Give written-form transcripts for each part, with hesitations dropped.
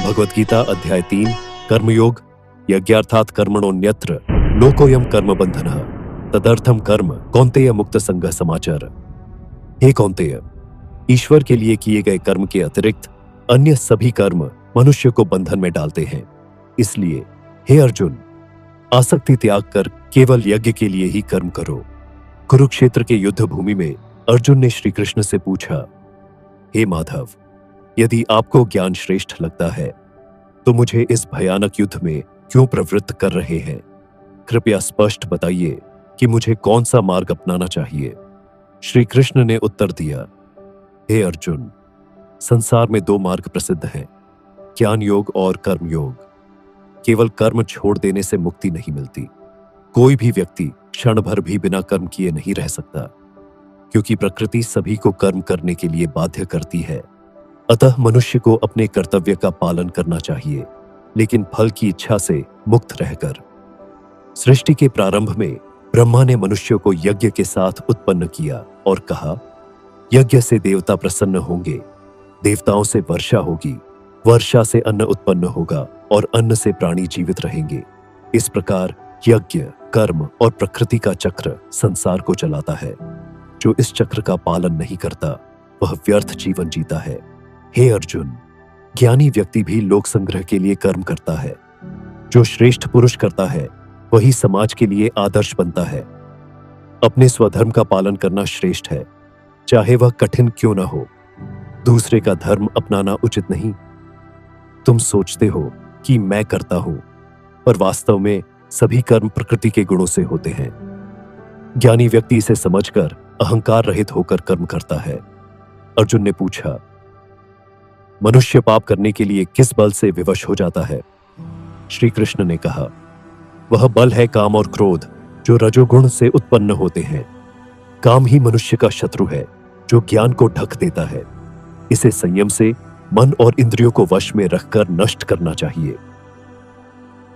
भगवद गीता अध्याय 3 कर्मयोग यज्ञार्थात् कर्मणोऽन्यत्र लोकोऽयं कर्म बंधनः तदर्थम कर्म कौन्तेय मुक्त संगः समाचार। हे कौन्तेय, ईश्वर के लिए किए गए कर्म के अतिरिक्त अन्य सभी कर्म मनुष्य को बंधन में डालते हैं। इसलिए हे अर्जुन, आसक्ति त्याग कर केवल यज्ञ के लिए ही कर्म करो। कुरुक्षेत्र के युद्ध भूमि में अर्जुन ने श्री कृष्ण से पूछा, हे माधव, यदि आपको ज्ञान श्रेष्ठ लगता है तो मुझे इस भयानक युद्ध में क्यों प्रवृत्त कर रहे हैं? कृपया स्पष्ट बताइए कि मुझे कौन सा मार्ग अपनाना चाहिए। श्री कृष्ण ने उत्तर दिया, हे अर्जुन, संसार में 2 मार्ग प्रसिद्ध हैं, ज्ञान योग और कर्म योग। केवल कर्म छोड़ देने से मुक्ति नहीं मिलती। कोई भी व्यक्ति क्षण भर भी बिना कर्म किए नहीं रह सकता, क्योंकि प्रकृति सभी को कर्म करने के लिए बाध्य करती है। अतः मनुष्य को अपने कर्तव्य का पालन करना चाहिए, लेकिन फल की इच्छा से मुक्त रहकर। सृष्टि के प्रारंभ में ब्रह्मा ने मनुष्य को यज्ञ के साथ उत्पन्न किया और कहा, यज्ञ से देवता प्रसन्न होंगे, देवताओं से वर्षा होगी, वर्षा से अन्न उत्पन्न होगा और अन्न से प्राणी जीवित रहेंगे। इस प्रकार यज्ञ, कर्म और प्रकृति का चक्र संसार को चलाता है। जो इस चक्र का पालन नहीं करता वह व्यर्थ जीवन जीता है। हे अर्जुन, ज्ञानी व्यक्ति भी लोक संग्रह के लिए कर्म करता है। जो श्रेष्ठ पुरुष करता है वही समाज के लिए आदर्श बनता है। अपने स्वधर्म का पालन करना श्रेष्ठ है, चाहे वह कठिन क्यों ना हो। दूसरे का धर्म अपनाना उचित नहीं। तुम सोचते हो कि मैं करता हूं, पर वास्तव में सभी कर्म प्रकृति के गुणों से होते हैं। ज्ञानी व्यक्ति इसे समझकर अहंकार रहित होकर कर्म करता है। अर्जुन ने पूछा, मनुष्य पाप करने के लिए किस बल से विवश हो जाता है? श्री कृष्ण ने कहा, वह बल है काम और क्रोध, जो रजोगुण से उत्पन्न होते हैं। काम ही मनुष्य का शत्रु है, जो ज्ञान को ढक देता है। इसे संयम से मन और इंद्रियों को वश में रखकर नष्ट करना चाहिए।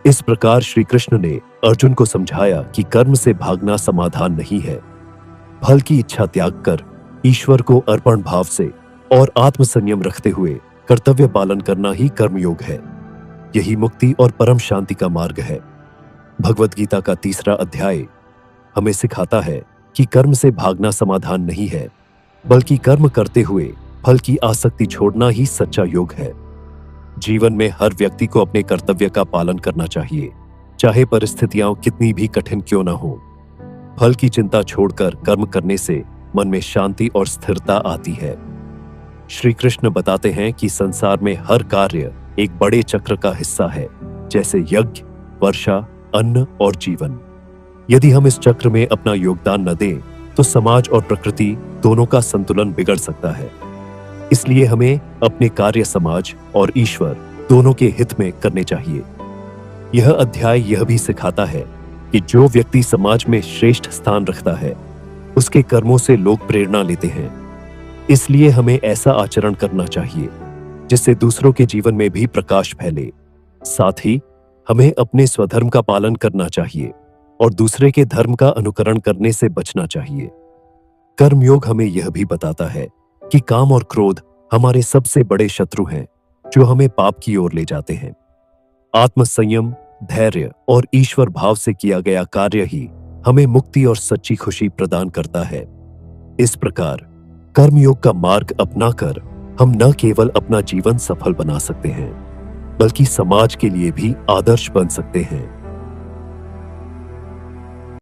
इस प्रकार श्री कृष्ण ने अर्जुन को समझाया कि कर्म से भागना समाधान नहीं है। फल की इच्छा त्याग कर ईश्वर को अर्पण भाव से और आत्मसंयम रखते हुए कर्तव्य पालन करना ही कर्मयोग है। यही मुक्ति और परम शांति का मार्ग है। भगवद गीता का 3 अध्याय हमें सिखाता है कि कर्म से भागना समाधान नहीं है, बल्कि कर्म करते हुए फल की आसक्ति छोड़ना ही सच्चा योग है। जीवन में हर व्यक्ति को अपने कर्तव्य का पालन करना चाहिए, चाहे परिस्थितियां कितनी भी कठिन क्यों न हो। फल की चिंता छोड़कर कर्म करने से मन में शांति और स्थिरता आती है। श्री कृष्ण बताते हैं कि संसार में हर कार्य एक बड़े चक्र का हिस्सा है, जैसे यज्ञ, वर्षा, अन्न और जीवन। यदि हम इस चक्र में अपना योगदान न दें तो समाज और प्रकृति दोनों का संतुलन बिगड़ सकता है। इसलिए हमें अपने कार्य समाज और ईश्वर दोनों के हित में करने चाहिए। यह अध्याय यह भी सिखाता है कि जो व्यक्ति समाज में श्रेष्ठ स्थान रखता है उसके कर्मों से लोग प्रेरणा लेते हैं। इसलिए हमें ऐसा आचरण करना चाहिए जिससे दूसरों के जीवन में भी प्रकाश फैले। साथ ही हमें अपने स्वधर्म का पालन करना चाहिए और दूसरे के धर्म का अनुकरण करने से बचना चाहिए। कर्मयोग हमें यह भी बताता है कि काम और क्रोध हमारे सबसे बड़े शत्रु हैं, जो हमें पाप की ओर ले जाते हैं। आत्मसंयम, धैर्य और ईश्वर भाव से किया गया कार्य ही हमें मुक्ति और सच्ची खुशी प्रदान करता है। इस प्रकार कर्मयोग का मार्ग अपनाकर हम न केवल अपना जीवन सफल बना सकते हैं, बल्कि समाज के लिए भी आदर्श बन सकते हैं।